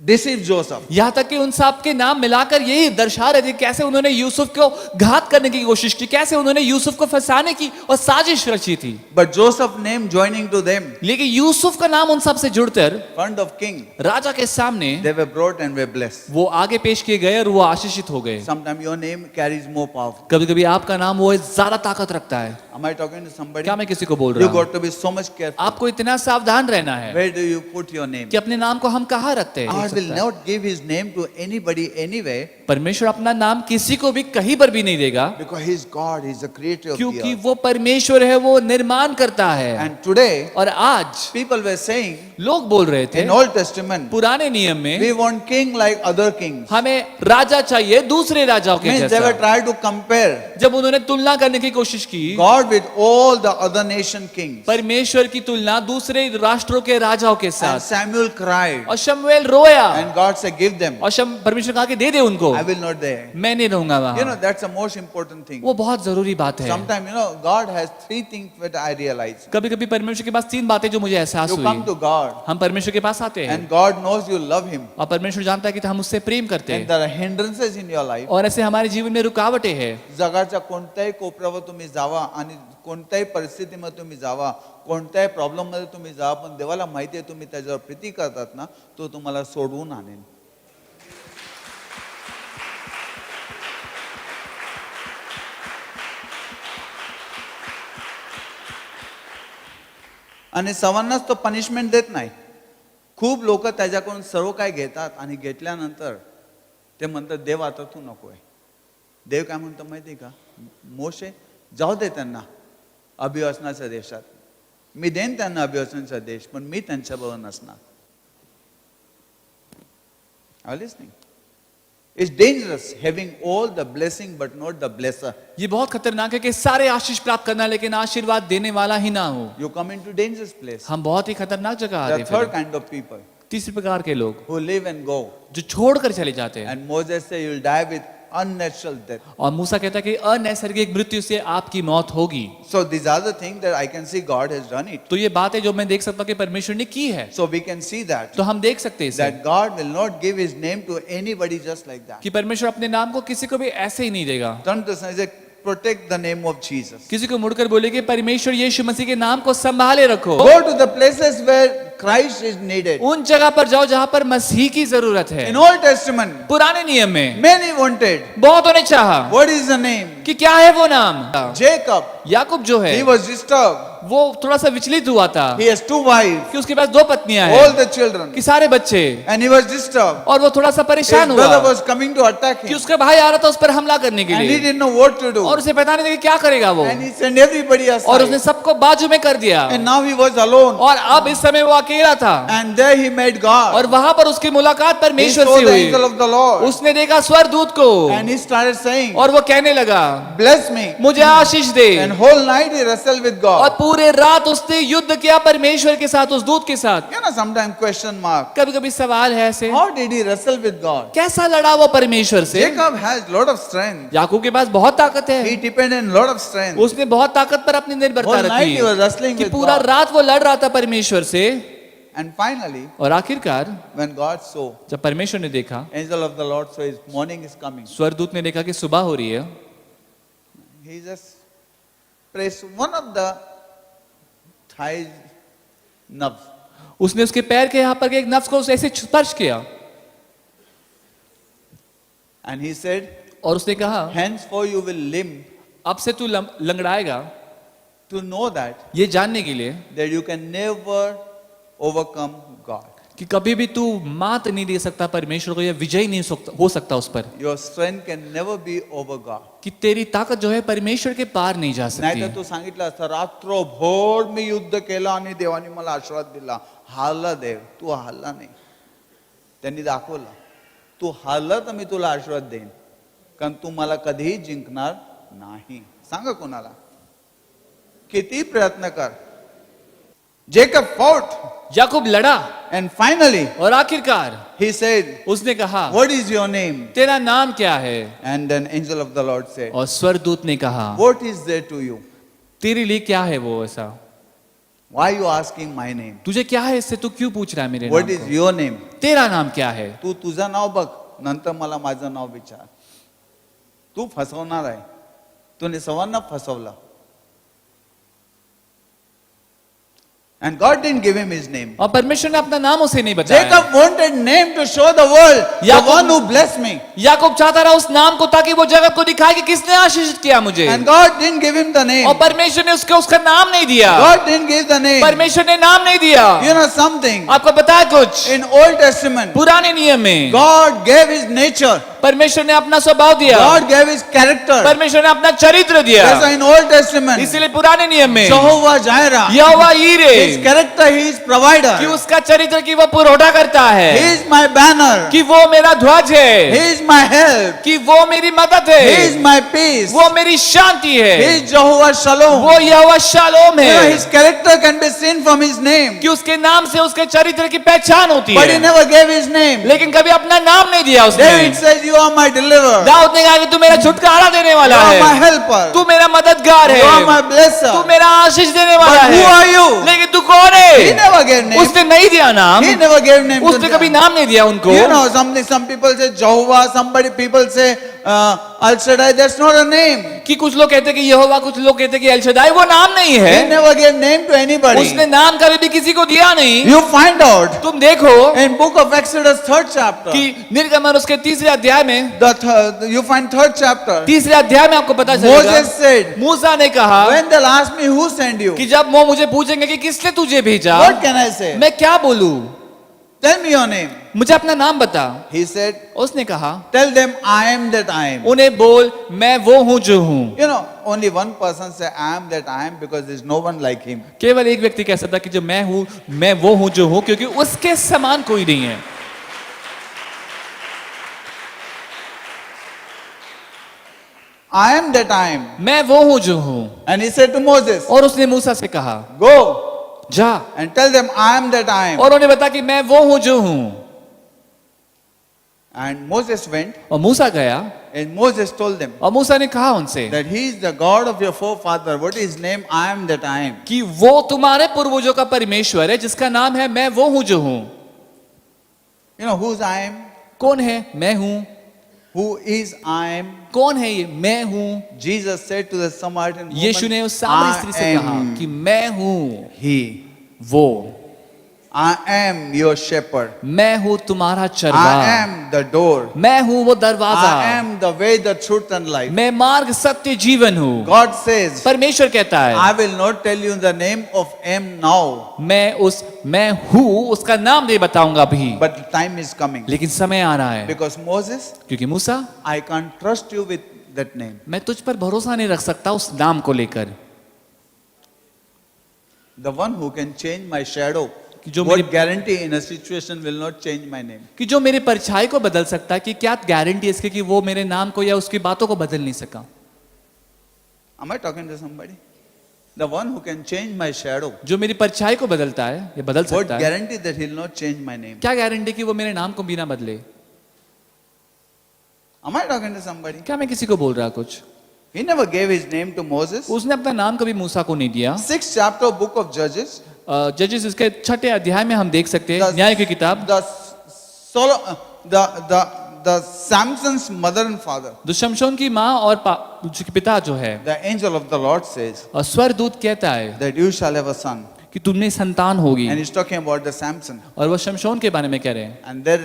deceived Joseph. यहाँ तक कि उन सब के नाम मिलाकर यही दर्शा रहे थे कैसे उन्होंने यूसुफ को घात करने की कोशिश की, कैसे उन्होंने यूसुफ को फंसाने की और साजिश रची थी। But Joseph's name joining to them, लेकिन यूसुफ का नाम उन सब से जुड़कर front of king, राजा के सामने they were brought and were blessed. वो आगे पेश किए गए और वो आशीषित हो गए। Sometimes your name carries more power. कभी कभी आपका नाम वो ज्यादा ताकत रखता है। Am I talking to somebody? क्या मैं किसी को बोल You रहा हूँ? got to be so much careful. आपको इतना सावधान रहना है Where do you put your name? कि अपने नाम को हम कहाँ रखते हैं। God will not give his name to anybody anyway परमेश्वर अपना नाम किसी को भी कहीं पर भी नहीं देगा, because he's God, he's the creator of the क्योंकि earth. वो परमेश्वर है, वो निर्माण करता है। And today, और आज people were saying लोग बोल रहे थे in Old Testament, पुराने नियम में we want king like other kings. हमें राजा चाहिए दूसरे राजाओं के Means they were जैसा। trying to compare जब उन्होंने तुलना करने की कोशिश की God with all the other nation kings. परमेश्वर की तुलना दूसरे राष्ट्रों के राजाओं के And साथ, Samuel cried. और शमूएल रोया And God said, give them. और परमेश्वर कहा कि दे दे उनको, I will not there. मैं नहीं रहूंगा You know, वहां। that's the most important thing. वो बहुत जरूरी बात है। Sometimes, you know, God has three things that I realize. कभी कभी परमेश्वर के पास तीन बातें जो मुझे एहसास You come हुई। to God हम परमेश्वर के पास आते हैं and God knows you love him. और परमेश्वर जानता है कि हम उससे प्रेम करते And हैं, there are hindrances in your life. और ऐसे हमारे जीवन में रुकावटें हैं। जगाच्या कोणत्याही कोपऱ्यावर तुम्ही जावा आणि कोणत्याही परिस्थितीमध्ये तुम्ही जावा, कोणत्याही प्रॉब्लेम मध्ये तुम्ही जावा, पण देवाला माहिती आहे तुम्ही त्याच्यावर प्रीती करतात ना, तो तुम्हाला सोडवून आणेल. आणि सर्वांनाच तो पनिशमेंट देत नाही. खूप लोक त्याच्याकडून सर्व काय घेतात आणि घेतल्यानंतर ते म्हणतात देव आता तू नकोय. देव काय म्हणतो माहिती का, मोशे जाऊ दे त्यांना अभिवसनाच्या देशात, मी देईन त्यांना अभिवसनाचा देश, पण मी त्यांच्याबरोबर नसणार. Are you listening? It's dangerous having all the blessing but not the blesser. ये बहुत खतरनाक है कि सारे आशीष प्राप्त करना लेकिन आशीर्वाद देने वाला ही ना हो। You come into dangerous place. हम बहुत ही खतरनाक जगह The आते third हैं। kind of people तीसरे प्रकार के लोग who live and go. जो छोड़कर चले जाते हैं। And Moses said you will die with unnatural death. और मूसा कहता है कि अनैसर्गिक मृत्यु से आपकी मौत होगी। So these are the things that I can see God has done it. तो ये बात है जो मैं देख सकता हूँ कि परमेश्वर ने की है। So we can see that तो हम देख सकते हैं इसे that God will not give his name to anybody just like that. कि परमेश्वर अपने नाम को किसी को भी ऐसे ही नहीं देगा। Turn to someone and say, protect the name of Jesus. किसी को मुड़कर बोले कि परमेश्वर यीशु मसीह के नाम को संभाले रखो। Go to the places where Christ is needed. उन जगह पर जाओ जहाँ पर मसीह की जरूरत है। In Old Testament, पुराने नियम में many wanted. बहुतों ने चाहा What is the name? कि क्या है वो नाम। Jacob. याकूब जो है He was disturbed. वो थोड़ा सा विचलित हुआ था He has two wives, कि उसके पास दो पत्नियां all हैं, the children. कि सारे बच्चे, And he was disturbed. और वो थोड़ा सा His परेशान brother हुआ was coming to attack कि him. उसका भाई आ रहा था उस पर हमला करने के And he लिए, didn't know what to do. और उसे पता नहीं था कि क्या करेगा वो, And he sent everybody और उसने aside. सबको बाजू में कर दिया। And now he was alone. और अब इस समय वो अकेला था, And there he met God. और वहां पर उसकी मुलाकात He परमेश्वर saw से the angel हुई। of the Lord. उसने देखा स्वर्गदूत को, And he started saying, और वो कहने लगा bless me. मुझे आशीष दे। And whole night he wrestled with और God. पूरे रात उसने युद्ध किया परमेश्वर के साथ, उस दूत के साथ। You know, sometimes question mark. कभी कभी सवाल है ऐसे, How did he wrestle with God? कैसा लड़ा वो परमेश्वर से? Jacob has lot of strength. याकूब के पास बहुत ताकत है, He depended on lot of strength. उसने बहुत ताकत पर अपनी निर्भरता Whole night रखी he was wrestling कि with पूरा God. रात वो लड़ रहा था परमेश्वर से। And finally, और आखिरकार when God saw, जब परमेश्वर ने देखा, angel of the Lord saw his morning is coming. स्वर्गदूत ने देखा कि सुबह हो रही है, He just pressed one of the thigh nerves. उसने उसके पैर के यहाँ पर के एक नफ्स को ऐसे स्पर्श किया, And he said, और उसने कहा henceforth you will limp अब से तू लंगड़ाएगा, to know that ये जानने के लिए you can never overcome God. कि कभी भी तू मात नहीं दे सकता परमेश्वर को या विजय नहीं हो सकता उस पर, Your strength can never be over God. कि तेरी ताकद जो है परमेश्वर के पार नहीं जा सकती नाहीतर तू सांगितलं असतं रात्रभर मी युद्ध केलं आणि देवाने मला आशीर्वाद दिला. हारला देव, तू हारला नाही. त्यांनी दाखवलं तू हारला तर मी तुला आशीर्वाद देईन, कारण तू मला कधीही जिंकणार नाही. सांगा कोणाला, किती प्रयत्न कर. Jacob fought याकूब लड़ा and finally और आखिरकार he said, उसने कहा what is your name? तेरा नाम क्या है? And then angel of the Lord said, और स्वर्गदूत ने कहा what is there to you? तेरे लिए क्या है वो ऐसा? Why you asking my name? तुझे क्या है इससे, तू क्यों पूछ रहा है मेरे What नाम is को? your name? तेरा नाम क्या है? तू तुझं नाव बघ, नंतर मला माझं नाव विचार. तू फसवणार आहे. तूने सर्वांना फसवलं. And God didn't give him his name. और परमेश्वर ने अपना नाम उसे नहीं बताया. Jacob wanted name to show the world, the Yakub- one who blessed me. याकूब चाहता रहा उस नाम को ताकि वो जगत को दिखाए कि किसने आशीषित किया मुझे. And God didn't give him the name. और परमेश्वर ने उसके उसका नाम नहीं दिया. God didn't give the name. परमेश्वर ने नाम नहीं दिया. You know something? आपको पता है कुछ? In Old Testament, पुराने नियम में God gave his nature. परमेश्वर ने अपना स्वभाव दिया. God gave his character. परमेश्वर ने अपना चरित्र दिया. That's why in Old Testament, इसीलिए पुराने नियम में Jehovah Jireh, Jehovah यीरे, his character, he is provider. कि उसका चरित्र की वो पुरोधा करता He है, is my banner. कि वो मेरा ध्वज है, He is my help. कि वो मेरी मदद He is है, my peace. वो मेरी शांति He है, is Jehovah Shalom. वो यहोवा शालोम You know, है. his character can be seen from his name. कि उसके नाम से उसके चरित्र की पहचान होती But he है, never gave his name. लेकिन कभी अपना नाम नहीं दिया David उसने. says, you are my deliverer. Dawood ने कहा कि तू मेरा छुटकारा देने You वाला are my है, helper. तू मेरा मददगार You are my है, blesser. तू मेरा आशीष देने वाला But who are है. you? लेकिन तू कौन He है? never gave name. उसने नहीं दिया नाम. He never gave name. उसने to कभी them. नाम नहीं दिया उनको. You know, some people say Jehovah, somebody people say Al Shaddai. That's not a name. कि कुछ लोग कहते कि यहोवा, कुछ लोग कहते कि एल शदाई, वो नाम नहीं He है. never gave name to anybody. उसने नाम कभी भी किसी को दिया नहीं. You find out तुम देखो in book of Exodus 3rd chapter. कि निर्गमन उसके तीसरे अध्याय में, You find 3rd chapter. तीसरे अध्याय में आपको पता चलेगा, Moses said, मूसा ने कहा when they'll ask me who sent you, कि जब वो मुझे पूछेंगे कि किसने तुझे भेजा, what can I say? मैं क्या बोलूं? Tell me your name. मुझे अपना नाम बता. He said, उसने कहा tell them I am that I am. उन्हें बोल मैं वो हूं जो हूं. You know, only one person say I am that I am because there's no one like him. केवल एक व्यक्ति कह सकता कि जो मैं हूं, मैं वो हूं जो हूं, क्योंकि उसके समान कोई नहीं है. I am that I am. मैं वो हूं जो हूं. And he said to Moses, और उसने मूसा से कहा go जा and tell them I am that I am. और उन्हें बता कि मैं वो हूं जो हूं. And Moses went और मूसा गया and Moses told them और मूसा ने कहा उनसे that he is the God of your forefather. What is his name? I am that I am. कि वो तुम्हारे पूर्वजों का परमेश्वर है जिसका नाम है मैं वो हूं जो हूं. You know who's I am? कौन है मैं हूं? Who is I am? कौन है ये मैं हूं? Jesus said to the Samaritan woman, यीशु ने उस सामरी स्त्री से I कहा am कि मैं हूं he. वो. I am your shepherd. मैं हूं तुम्हारा I चरवाहा. am the door. मैं हूं वो दरवाजा. I am the way, the truth and life. मैं मार्ग सत्य जीवन हूं. God says, परमेश्वर कहता है I will not tell you the name of him now, मैं हूं उसका नाम नहीं बताऊंगा अभी, but the time is coming. लेकिन समय आ रहा है. Because Moses, क्योंकि मूसा, I can't trust you with that name. मैं तुझ पर भरोसा नहीं रख सकता उस नाम को लेकर. The one who can change my shadow. कि जो What मेरी guarantee in a situation will not change my name? कि जो मेरे परछाई को बदल सकता है, कि क्या गारंटी है इसके कि वो मेरे नाम को या उसकी बातों को बदल नहीं सका. Am I talking to somebody? The one who can change my shadow. जो मेरी परछाई को बदलता है या बदल What सकता है, guarantee that he'll not change my name? क्या गारंटी कि वो मेरे नाम को बिना बदले. Am I talking to somebody? क्या मैं किसी को बोल रहा कुछ? He never gave his name to Moses. उसने अपना नाम कभी मूसा को नहीं दिया. 6th chapter of book of Judges. जजेस इसके 6ठे अध्याय में हम देख सकते हैं, न्याय की किताब. The Samson's mother and father. जो शमशोन की माँ और पिता जो है, The angel of the Lord says और स्वरदूत कहता है that you shall have a son. कि तुमने संतान होगी. And he's talking about the Samson. और वो शमशोन के बारे में कह रहे हैं. And there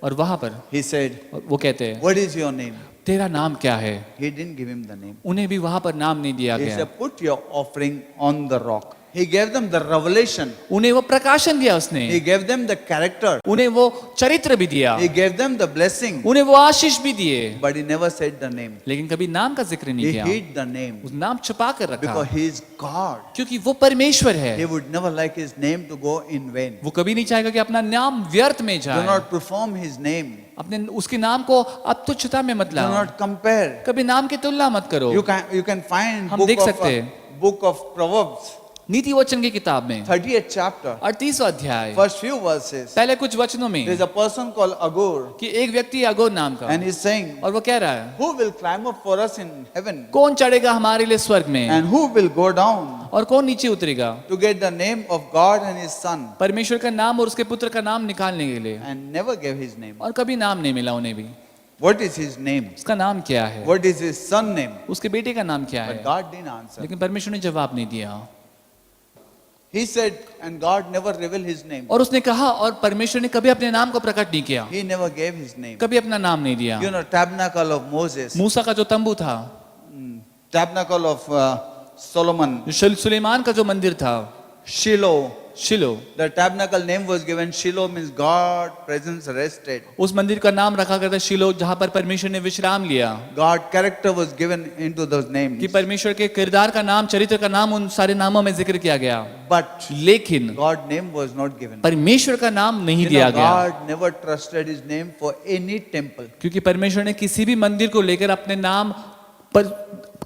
और वहां पर he said, वो कहते हैं what is your name? तेरा नाम क्या है. He didn't give him the name. उन्हें भी वहां पर नाम नहीं दिया He गया. said, put your offering on the rock. He gave them the revelation. उन्हें वो प्रकाशन दिया उसने, He gave them the character. उन्हें वो चरित्र भी दिया, He gave them the blessing. उन्हें वो आशीष भी दिए, But he never said the name. लेकिन कभी नाम का जिक्र नहीं He किया। hid the name उस नाम छुपा कर रखा, because he is God. क्योंकि वो परमेश्वर है। He would never like his name to go in vain. वो कभी नहीं चाहेगा कि अपना नाम व्यर्थ में Do जाए। not perform his name. अपने उसके नाम को अब तुच्छता में मत Do लाओ, not compare. कभी नाम की तुलना मत करो। You can find हम देख सकते हैं। book of Proverbs, नीति वचन की किताब में 38th chapter, 38वां अध्याय, first few verses. पहले कुछ वचनों There is में a person called Agur, कि एक व्यक्ति अगोर नाम का, and he's saying, और वो कह रहा है, who will climb up for us in heaven? कौन चढ़ेगा हमारे लिए स्वर्ग में And who will go down और कौन नीचे उतरेगा to get the name of God and his son? परमेश्वर का नाम और उसके पुत्र का नाम निकालने के लिए। And never gave his name. और कभी नाम नहीं मिला उन्हें भी। What is his name? उसका नाम क्या है, What is his son name? उसके बेटे का नाम क्या But है, God didn't answer. लेकिन परमेश्वर ने जवाब नहीं दिया। He said, and God never revealed his name. और उसने कहा, और परमेश्वर ने कभी अपने नाम को प्रकट नहीं किया, He never gave his name. कभी अपना नाम नहीं दिया। You know, tabernacle of Moses, मूसा का जो तंबू था, tabernacle of Solomon, जो सुलेमान का जो मंदिर था, Shiloh. शिलो, The tabernacle name was given. Shiloh means God presence rested. उस मंदिर का नाम रखा गया था शिलो, जहाँ पर परमेश्वर ने विश्राम लिया। God character was given into those names. कि परमेश्वर के किरदार का नाम, चरित्र का नाम उन सारे नामों में जिक्र किया गया, But लेकिन God name was not given. परमेश्वर का नाम नहीं You दिया know, गया, God never trusted his name for any temple. क्योंकि परमेश्वर ने किसी भी मंदिर को लेकर अपने नाम पर,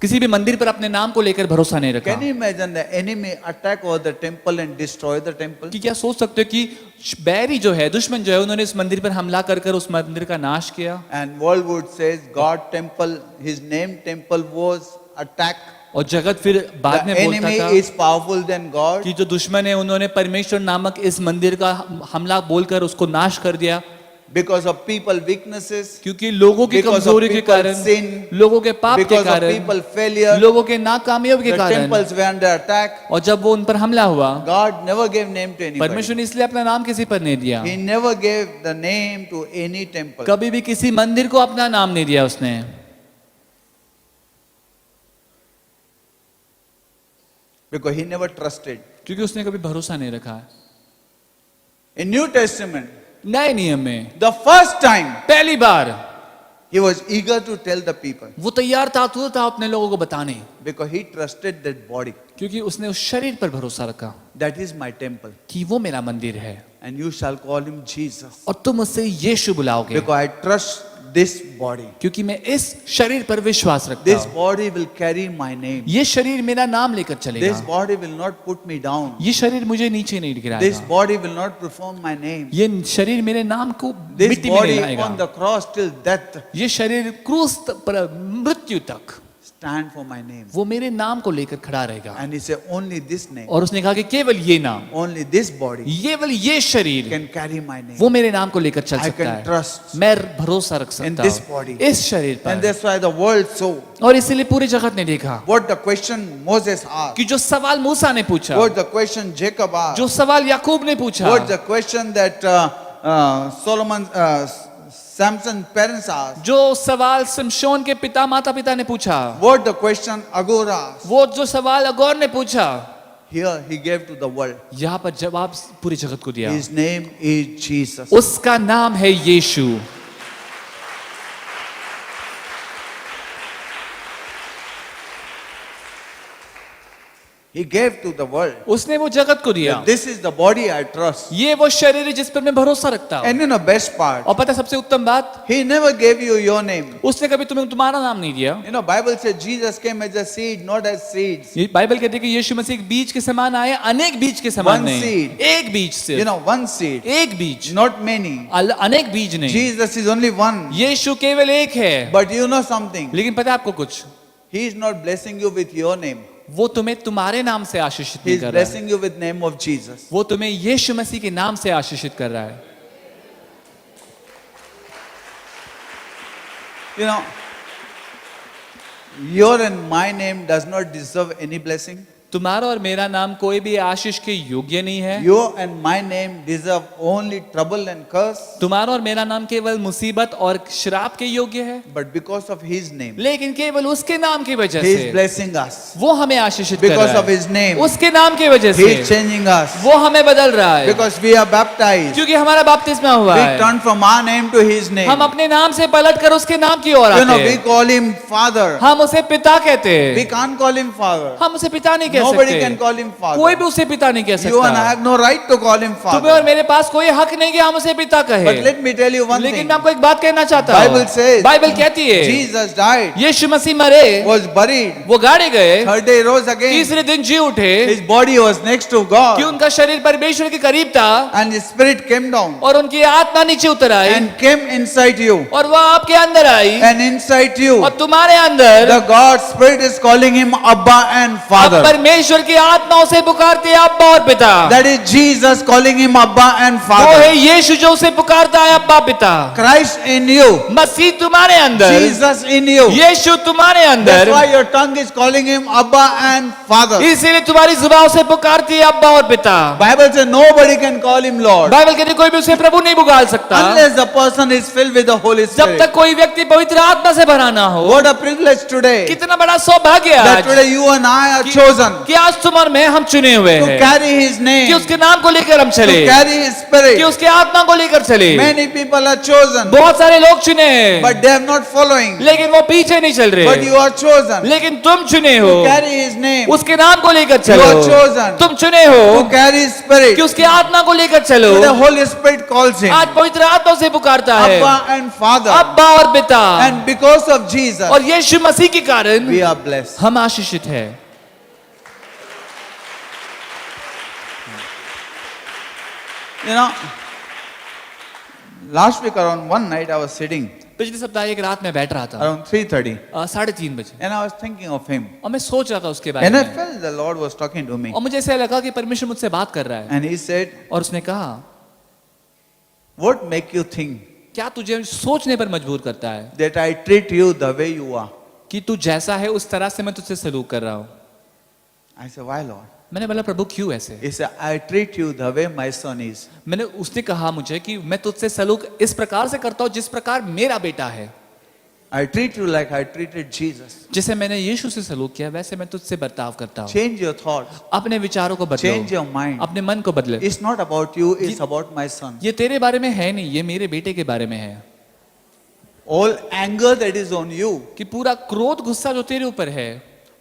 किसी भी मंदिर पर अपने नाम को लेकर भरोसा नहीं रखा। Can you imagine the enemy attack over the temple and destroy the temple? कि क्या सोच सकते हो कि बैरी जो है, दुश्मन जो है, उन्होंने इस मंदिर पर हमला कर कर उस मंदिर का नाश किया, And Worldwood says God temple, his name temple was attacked. और जगत फिर बाद The में बोलता enemy था is powerful than God. कि जो दुश्मन है उन्होंने परमेश्वर नामक इस मंदिर का हमला बोलकर उसको नाश कर दिया, Because of people weaknesses, क्योंकि लोगों की because of कमजोरी के people's कारण, sin, लोगों के पाप के because of कारण, people failure, लोगों के नाकामयाबी के the कारण, temples were under attack. और जब वो उन पर हमला हुआ, God never gave name to anybody. परमेश्वर ने इसलिए अपना नाम किसी पर नहीं दिया, He never gave the name to any temple. कभी भी किसी मंदिर को अपना नाम नहीं दिया उसने। Because he never trusted. क्योंकि उसने कभी भरोसा नहीं रखा। In New Testament, नए नियम में the first time पहली बार he was eager to tell the people वो तैयार था, आतुर था अपने लोगों को बताने, because he trusted that body. क्योंकि उसने उस शरीर पर भरोसा रखा That is my temple. कि वो मेरा मंदिर है, And you shall call him Jesus. और तुम उससे यीशु बुलाओगे, Because I trust this body. क्योंकि मैं इस शरीर पर विश्वास रखता This हूँ। body will carry my name. ये शरीर मेरा नाम लेकर This चलेगा, body will not put me down. ये शरीर मुझे नीचे नहीं This गिराएगा, body will not perform my name. ये शरीर मेरे नाम को This मिट्टी में नहीं body लाएगा, on the cross till death ये शरीर क्रूस पर मृत्यु तक stand for my name. वो मेरे नाम को लेकर खड़ा रहेगा। And he said only this name, और उसने कहा कि केवल ये नाम, only this body केवल ये शरीर can carry my name. वो मेरे नाम को लेकर चल I सकता can है, trust मैं भरोसा रख in सकता this हूँ body. इस शरीर And पर। that's why the world saw और इसीलिए पूरी जगत ने देखा what the question Moses asked, कि जो सवाल मूसा ने पूछा, what the question Jacob asked, जो सवाल याकूब ने पूछा, what the question that Samson's parents asked, जो सवाल शमशोन के पिता माता पिता ने पूछा, what the question Agur asked, वो जो सवाल अगौर ने पूछा, here he gave to the world. यहाँ पर जवाब पूरी जगत को दिया। His name is Jesus. उसका नाम है यीशु। He gave to the world. उसने वो जगत को दिया। This is the body I trust. ये वो शरीर है जिस पर मैं भरोसा रखता हूँ। And you know best part, और पता है सबसे उत्तम बात, he never gave you your name. उसने कभी तुम्हें तुम्हारा नाम नहीं दिया। You know Bible says Jesus came as a seed, not as seeds. ये बाइबल कहती है कि यीशु मसीह एक बीज के समान आए, अनेक बीज के समान One नहीं, seed. एक बीज से, You know, one seed, एक बीज, not many. अनेक बीज नहीं। Jesus is only one. यीशु केवल एक है। But you know something? लेकिन पता है आपको कुछ, He is not blessing you with your name. वो तुम्हें तुम्हारे नाम से आशीषित He नहीं is कर रहा है, blessing you with name of Jesus. वो तुम्हें यीशु मसीह के नाम से आशीषित कर रहा है। You know, your and my name does not deserve any blessing. तुम्हारा और मेरा नाम कोई भी आशीष के योग्य नहीं है। You and my name deserve only trouble and curse. तुम्हारा और मेरा नाम केवल मुसीबत और श्राप के योग्य है, But because of His name, लेकिन केवल उसके नाम की वजह He is से blessing us. वो हमें आशीषित कर Because रहा of है। His name, उसके नाम की वजह He is से changing us. वो हमें बदल रहा है, Because we are baptized. क्योंकि हमारा बपतिस्मा हुआ We है। turn from our name to His name. हम अपने नाम से पलट कर उसके नाम की ओर You know, आते we हैं। call Him Father. हम उसे पिता कहते We हैं, can't call Him Father. हम उसे पिता नहीं कह Nobody can सकते, call Him Father. कोई भी उसे पिता नहीं कह You and I सकता। have no right to call Him तुम्हें और Father. मेरे पास कोई हक नहीं कि हम उसे पिता But कहे। let me tell you one लेकिन thing. मैं आपको एक बात कहना चाहता Bible हूँ, says, बाइबल कहती है Jesus died, यीशु मसीह मरे, was buried, वो गाड़े गए, third day rose again. तीसरे दिन जी उठे, His body was next to कि God, उनका शरीर परमेश्वर के करीब था and His spirit came down और उनकी आत्मा नीचे उतर आई and came inside you. और वह आपके अंदर आई And inside you, और तुम्हारे अंदर the God Spirit is calling Him Abba and अब Father. परमेश्वर की आत्मा उसे पुकारती है अब्बा और पिता। That is Jesus calling Him Abba and वो है Father. यीशु जो उसे पुकारता है अब्बा पिता। Christ in you, मसीह तुम्हारे अंदर, Jesus in you. यीशु तुम्हारे That's अंदर, why your tongue is calling Him Abba and Father. इसीलिए तुम्हारी जुबान उसे पुकारती है अब्बा और पिता। Bible says nobody can call Him Lord Bible कहती है कोई भी उसे प्रभु नहीं पुकार सकता unless the person is filled with the Holy जब Spirit. तक कोई व्यक्ति पवित्र आत्मा से भरा ना हो। What a privilege today कितना बड़ा सौभाग्य है that आज today you and I are chosen कि आज तुम और मैं हम चुने हुए to हैं carry His name, कि to उसके नाम को लेकर हम चले, carry His कि Spirit. उसके आत्मा को लेकर चले। Many people are chosen, बहुत सारे लोग चुने हैं, but they are not following. लेकिन वो पीछे नहीं चल But रहे। you are chosen लेकिन तुम चुने हो, to carry His name, उसके नाम को लेकर You चलो। are chosen तुम चुने हो to carry His Spirit. कि उसके आत्मा को लेकर चलो। The Holy Spirit calls Him आज पवित्र आत्मा से पुकारता है Abba and Father. अब्बा और पिता, And because of Jesus, और यीशु मसीह के कारण we are blessed. हम आशीषित है। You know, last week around one night I was sitting पिछले सप्ताह एक रात में बैठ रहा था around 3:30 3:30 बजे and I was thinking of Him. और मैं सोच रहा था उसके बारे And I में felt the Lord was talking to me. और मुझे ऐसा लगा कि परमेश्वर मुझसे बात कर रहा है And He said, और उसने कहा What make you think क्या तुझे सोचने पर मजबूर करता है that I treat you the way you are? कि तू जैसा है उस तरह से मैं तुझसे सलूक कर रहा हूँ। I said, Why, Lord? मैंने बोला प्रभु क्यों ऐसे? He said, I treat you the way my son is. मैंने उसने कहा मुझे कि मैं तुझसे सलूक इस प्रकार से करता हूँ जिस प्रकार मेरा बेटा है। I treat you like I treated Jesus. जैसे मैंने यीशु से सलूक किया वैसे मैं तुझसे बर्ताव करता हूँ। Change your thoughts. अपने विचारों को Change बदलो, your mind. अपने मन को बदले। It's not about you, it's about my son. ये तेरे बारे में है नहीं, ये मेरे बेटे के बारे में है। All anger that is on you, कि पूरा क्रोध गुस्सा जो तेरे ऊपर है,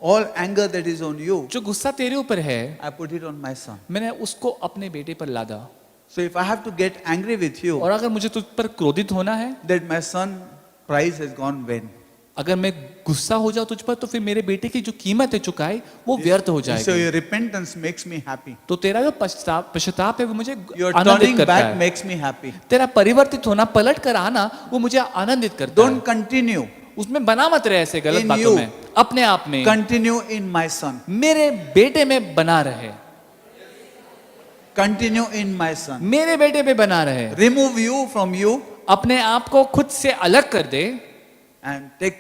all anger that is on you, जो गुस्सा तेरे ऊपर है, I put it on my son. मैंने उसको अपने बेटे पर लादा। So if I have to get angry with you, और अगर मुझे तुझ पर क्रोधित होना है, that my son price has gone vain. अगर मैं गुस्सा हो जाऊं तुझ पर तो फिर मेरे बेटे की जो कीमत है चुकाई वो व्यर्थ हो So जाएगी। your repentance makes me happy. तो तेरा जो पश्चाताप है वो मुझे Your आनंदित turning करता back है। makes me happy. तेरा परिवर्तित होना, पलट कर आना, वो मुझे आनंदित करता है। Don't continue. उसमें बना मत रहे ऐसे गलत In बातों you. में, अपने आप में, Continue in my son. मेरे बेटे में बना रहे, Continue in my son. मेरे बेटे में बना रहे। Remove you from you अपने आप को खुद से अलग कर दे and take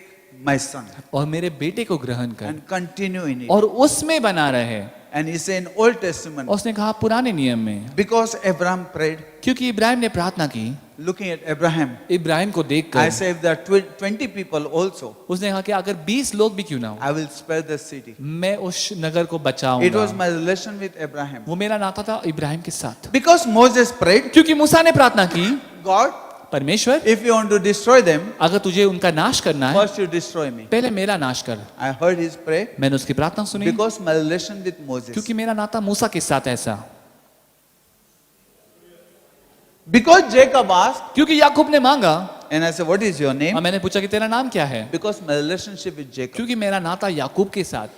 my son और मेरे बेटे को ग्रहण कर and continue in it. और उसमें बना रहे। And he said in Old Testament, और उसने कहा पुराने नियम में, because Abraham prayed, क्योंकि इब्राहिम ने प्रार्थना की, looking at Abraham, इब्राहिम को I देखकर say if there are 20 people also, उसने कहा कि अगर 20 लोग भी क्यों ना हो, I will spare the city. मैं उस नगर को It was बचाऊंगा। my relation with Abraham. वो मेरा नाता था इब्राहिम के साथ। Because Moses prayed, क्योंकि मूसा ने प्रार्थना की, God, परमेश्वर if you want to destroy them, अगर तुझे उनका नाश करना है, first you destroy me. पहले मेरा नाश कर। I heard his prayer मैंने उसकी प्रार्थना सुनी because my relation with Moses. क्योंकि मेरा नाता मूसा के साथ ऐसा। Because Jacob asked, क्योंकि याकूब ने मांगा and I said, what is your और name? मैंने पूछा कि तेरा नाम क्या है, Because my relationship with Jacob. क्योंकि मेरा नाता याकूब के साथ।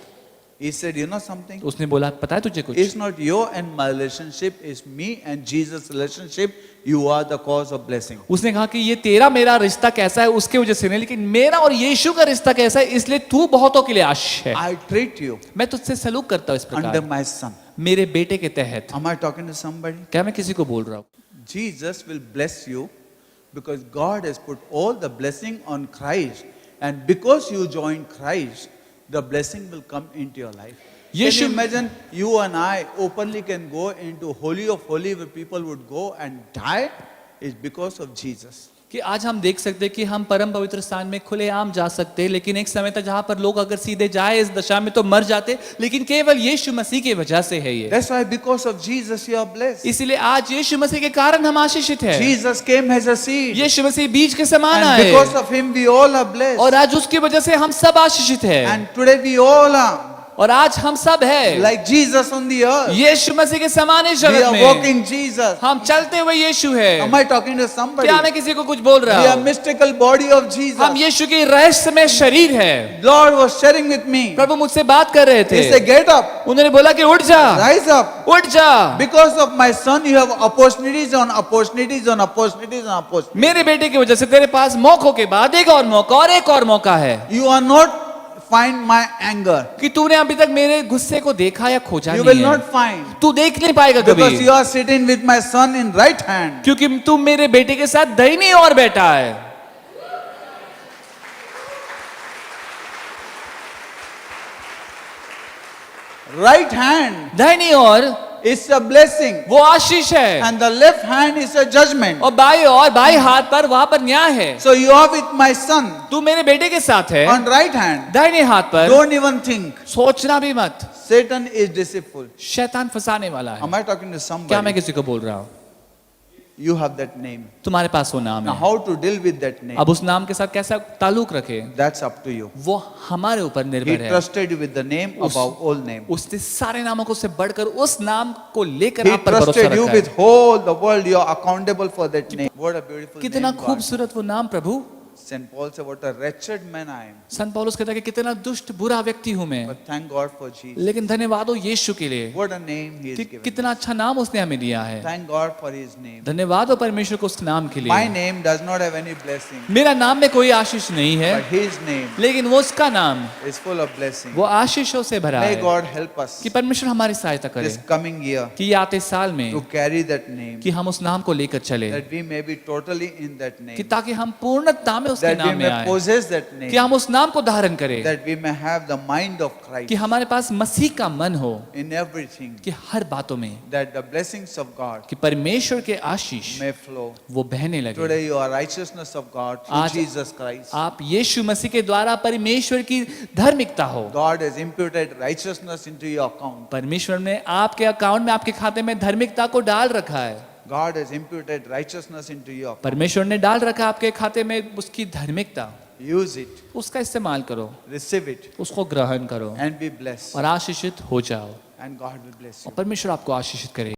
He said, you know something? उसने बोला पता है तुझे कुछ, It's not your and my relationship, it's me and Jesus' relationship. You are the cause of blessing. उसने कहा कि ये तेरा मेरा रिश्ता कैसा है उसके वजह से नहीं, लेकिन मेरा और यीशु का रिश्ता कैसा है इसलिए तू बहुतों के लिए आशीष है। I treat you मैं तुझसे सलूक करता हूँ इस under प्रकार my son. मेरे बेटे के तहत। Am I talking to somebody? क्या मैं किसी को बोल रहा हूँ? Jesus will bless you because God has put all the blessing on Christ. And because you join Christ, the blessing will come into your life. Can you Yeshu imagine you and I openly can go into Holy of Holy where people would go and die? It's because of Jesus. कि आज हम देख सकते हैं कि हम परम पवित्र स्थान में खुलेआम जा सकते हैं, लेकिन एक समय था जहां पर लोग अगर सीधे जाए इस दशा में तो मर जाते, लेकिन केवल यीशु मसीह की वजह से है ये। That's why because of Jesus you are blessed. इसीलिए आज यीशु मसीह के कारण हम आशीषित हैं। Jesus came as a seed. यीशु मसीह बीज के समान And आए because of him we all are blessed. और आज उसकी वजह से हम सब आशीषित हैं And today we all are और आज हम सब हैं like Jesus on the earth. यीशु मसीह के समान इस We जगत are में। walking Jesus. हम चलते हुए यीशु हैं। Am I talking to somebody? क्या मैं किसी को कुछ बोल रहा We are हूँ? mystical body of Jesus. हम यीशु की रहस्यमय शरीर है। Lord was sharing with me. प्रभु मुझसे बात कर रहे He थे, said, get up, उन्होंने बोला कि उठ जा, rise up. उठ जा। Because of my son, you have opportunities on opportunities on opportunities on opportunities. मेरे बेटे की वजह से तेरे पास मौकों के बाद एक और मौका और एक और मौका है You are not find my anger. कि तूने अभी तक मेरे गुस्से को देखा या खोजा You नहीं will है। not find. तू देख नहीं पाएगा Because कभी, you are sitting with my son in right hand. क्योंकि तू मेरे बेटे के साथ दाहिनी ओर बैठा है। Right hand दाहिनी ओर is a blessing. वो आशीष है And the left hand is a judgment. और बाई हाथ पर वहां पर न्याय है। So you are with my son तू मेरे बेटे के साथ है on right hand. दाहिने हाथ पर, Don't even think. सोचना भी मत, Satan is deceitful. शैतान फंसाने वाला है। Am I talking to क्या मैं somebody? किसी को बोल रहा हूँ? You have that name. तुम्हारे पास वो नाम Now है, how to deal with that name? अब उस नाम के साथ कैसा ताल्लुक रखे That's up to you. वो हमारे ऊपर He निर्भर है। trusted you with the name above all name. उसने सारे नामों को से बढ़कर उस नाम को लेकर He आप पर भरोसा trusted you रखा with है। whole the world. You are accountable for that name. What a beautiful कितना name. God. खूबसूरत वो नाम प्रभु। St. Paul said, what a wretched man I am. संत पौलुस कहता है कि कितना दुष्ट बुरा व्यक्ति हूं मैं, But thank God for Jesus. लेकिन धन्यवाद हो यीशु के लिए What a name he कि is given. कितना अच्छा नाम उसने हमें दिया है। Thank God for his name. धन्यवाद हो परमेश्वर को उस नाम के My लिए। name does not have any blessing. मेरा नाम में कोई आशीष नहीं है, But his name लेकिन वो उसका नाम is full of blessing. वो आशीषों से भरा May है। God help us कि परमेश्वर हमारी सहायता करे this coming year कि ये आते साल में to carry that name. कि हम उस नाम को लेकर चले, That we may be totally in that कि name. ताकि हम पूर्णता में उसके That we नाम में may आए, possess that कि name. हम उस नाम को धारण करें, That we may have the mind of Christ कि हमारे पास मसीह का मन हो in everything. कि हर बातों में, That the blessings of God कि परमेश्वर के आशीष may flow. वो बहने लगे। Today you are righteousness of God through आज Jesus Christ. आप यीशु मसीह के द्वारा परमेश्वर की धार्मिकता हो। God has imputed righteousness into your account. परमेश्वर ने आपके अकाउंट में, आपके खाते में धार्मिकता को डाल रखा है। God has imputed righteousness into your account. परमेश्वर ने डाल रखा आपके खाते में उसकी धार्मिकता, Use it, उसका इस्तेमाल करो, receive it, उसको ग्रहण करो and be blessed. और आशीषित हो जाओ And God will bless और you. परमेश्वर आपको आशीषित करे।